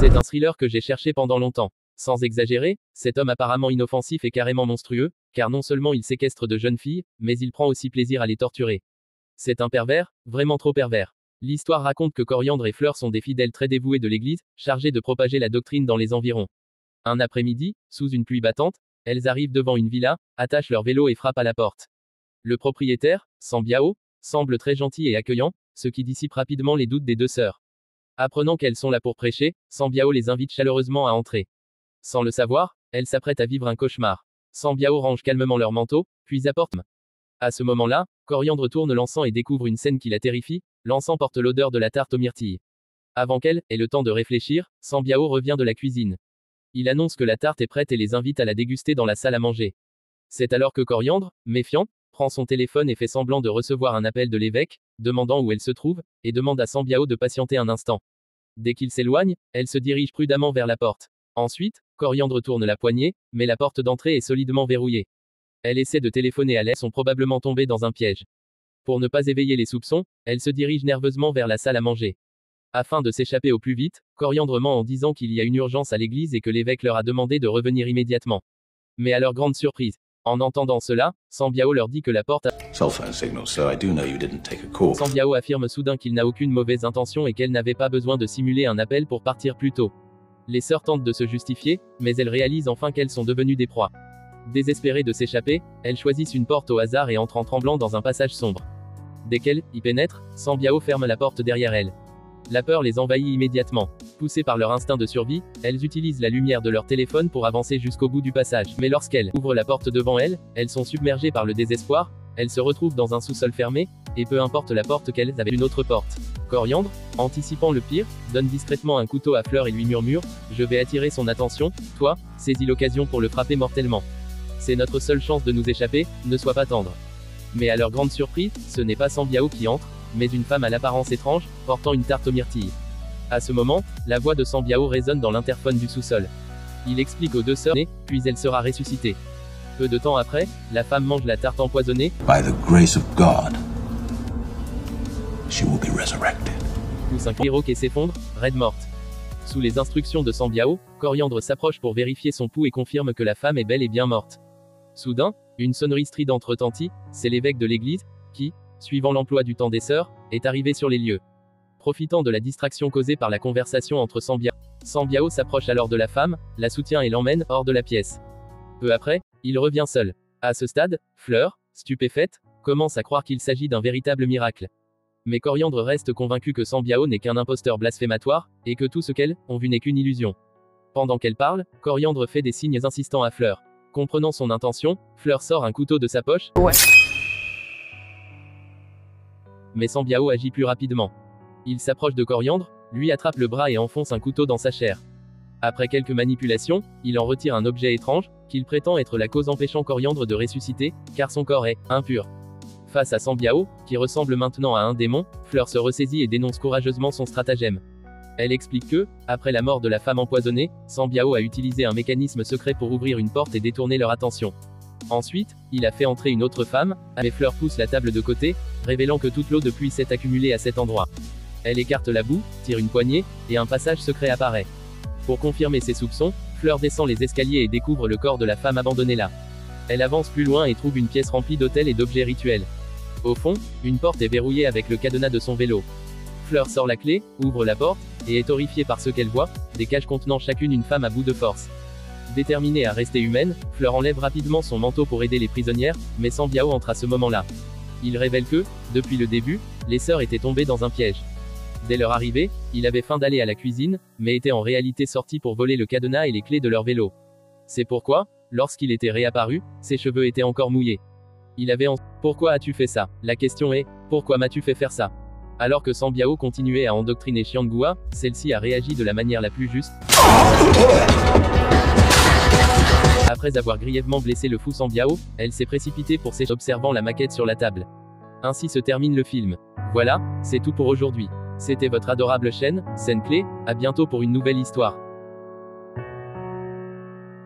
C'est un thriller que j'ai cherché pendant longtemps. Sans exagérer, cet homme apparemment inoffensif est carrément monstrueux, car non seulement il séquestre de jeunes filles, mais il prend aussi plaisir à les torturer. C'est un pervers, vraiment trop pervers. L'histoire raconte que Coriandre et Fleur sont des fidèles très dévoués de l'Église, chargés de propager la doctrine dans les environs. Un après-midi, sous une pluie battante, elles arrivent devant une villa, attachent leur vélo et frappent à la porte. Le propriétaire, Sambiao, semble très gentil et accueillant, ce qui dissipe rapidement les doutes des deux sœurs. Apprenant qu'elles sont là pour prêcher, Sambiao les invite chaleureusement à entrer. Sans le savoir, elles s'apprêtent à vivre un cauchemar. Sambiao range calmement leur manteau, puis apporte. À ce moment-là, Coriandre tourne l'encens et découvre une scène qui la terrifie, l'encens porte l'odeur de la tarte aux myrtilles. Avant qu'elle ait le temps de réfléchir, Sambiao revient de la cuisine. Il annonce que la tarte est prête et les invite à la déguster dans la salle à manger. C'est alors que Coriandre, méfiant, prend son téléphone et fait semblant de recevoir un appel de l'évêque, demandant où elle se trouve, et demande à Sambiao de patienter un instant. Dès qu'il s'éloigne, elle se dirige prudemment vers la porte. Ensuite, Coriandre tourne la poignée, mais la porte d'entrée est solidement verrouillée. Elle essaie de téléphoner à l'aide, sont probablement tombés dans un piège. Pour ne pas éveiller les soupçons, elle se dirige nerveusement vers la salle à manger. Afin de s'échapper au plus vite, Coriandre ment en disant qu'il y a une urgence à l'église et que l'évêque leur a demandé de revenir immédiatement. Mais à leur grande surprise, en entendant cela, Sambiao leur dit que la porte a... Sambiao affirme soudain qu'il n'a aucune mauvaise intention et qu'elle n'avait pas besoin de simuler un appel pour partir plus tôt. Les sœurs tentent de se justifier, mais elles réalisent enfin qu'elles sont devenues des proies. Désespérées de s'échapper, elles choisissent une porte au hasard et entrent en tremblant dans un passage sombre. Dès qu'elles y pénètrent, Sambiao ferme la porte derrière elles. La peur les envahit immédiatement. Poussées par leur instinct de survie, elles utilisent la lumière de leur téléphone pour avancer jusqu'au bout du passage. Mais lorsqu'elles ouvrent la porte devant elles, elles sont submergées par le désespoir, elles se retrouvent dans un sous-sol fermé, et peu importe la porte qu'elles avaient, une autre porte. Coriandre, anticipant le pire, donne discrètement un couteau à Fleur et lui murmure « Je vais attirer son attention, toi, saisis l'occasion pour le frapper mortellement. C'est notre seule chance de nous échapper, ne sois pas tendre. » Mais à leur grande surprise, ce n'est pas Sambiao qui entre, mais une femme à l'apparence étrange, portant une tarte aux myrtilles. À ce moment, la voix de Sambiao résonne dans l'interphone du sous-sol. Il explique aux deux sœurs, puis elle sera ressuscitée. Peu de temps après, la femme mange la tarte empoisonnée. By the grace of God, she will be resurrected. Pousse un héros qui s'effondre, raide morte. Sous les instructions de Sambiao, Coriandre s'approche pour vérifier son pouls et confirme que la femme est bel et bien morte. Soudain, une sonnerie stridente retentit, c'est l'évêque de l'église, qui, suivant l'emploi du temps des sœurs, est arrivé sur les lieux. Profitant de la distraction causée par la conversation entre Sambiao s'approche alors de la femme, la soutient et l'emmène hors de la pièce. Peu après, il revient seul. À ce stade, Fleur, stupéfaite, commence à croire qu'il s'agit d'un véritable miracle. Mais Coriandre reste convaincu que Sambiao n'est qu'un imposteur blasphématoire, et que tout ce qu'elles ont vu n'est qu'une illusion. Pendant qu'elle parle, Coriandre fait des signes insistants à Fleur. Comprenant son intention, Fleur sort un couteau de sa poche. Ouais. Mais Sambiao agit plus rapidement. Il s'approche de Coriandre, lui attrape le bras et enfonce un couteau dans sa chair. Après quelques manipulations, il en retire un objet étrange, qu'il prétend être la cause empêchant Coriandre de ressusciter, car son corps est impur. Face à Sambiao, qui ressemble maintenant à un démon, Fleur se ressaisit et dénonce courageusement son stratagème. Elle explique que, après la mort de la femme empoisonnée, Sambiao a utilisé un mécanisme secret pour ouvrir une porte et détourner leur attention. Ensuite, il a fait entrer une autre femme, mais Fleur pousse la table de côté, révélant que toute l'eau de pluie s'est accumulée à cet endroit. Elle écarte la boue, tire une poignée, et un passage secret apparaît. Pour confirmer ses soupçons, Fleur descend les escaliers et découvre le corps de la femme abandonnée là. Elle avance plus loin et trouve une pièce remplie d'autels et d'objets rituels. Au fond, une porte est verrouillée avec le cadenas de son vélo. Fleur sort la clé, ouvre la porte, et est horrifiée par ce qu'elle voit, des cages contenant chacune une femme à bout de force. Déterminée à rester humaine, Fleur enlève rapidement son manteau pour aider les prisonnières, mais Sambiao entre à ce moment-là. Il révèle que, depuis le début, les sœurs étaient tombées dans un piège. Dès leur arrivée, il avait faim d'aller à la cuisine, mais était en réalité sorti pour voler le cadenas et les clés de leur vélo. C'est pourquoi, lorsqu'il était réapparu, ses cheveux étaient encore mouillés. Il avait en... Pourquoi as-tu fait ça? La question est, pourquoi m'as-tu fait faire ça? Alors que Sambiao continuait à endoctriner Xianghua, celle-ci a réagi de la manière la plus juste. Après avoir grièvement blessé le fou Sambiao, elle s'est précipitée pour s'échapper observant la maquette sur la table. Ainsi se termine le film. Voilà, c'est tout pour aujourd'hui. C'était votre adorable chaîne, Scène Clé, à bientôt pour une nouvelle histoire.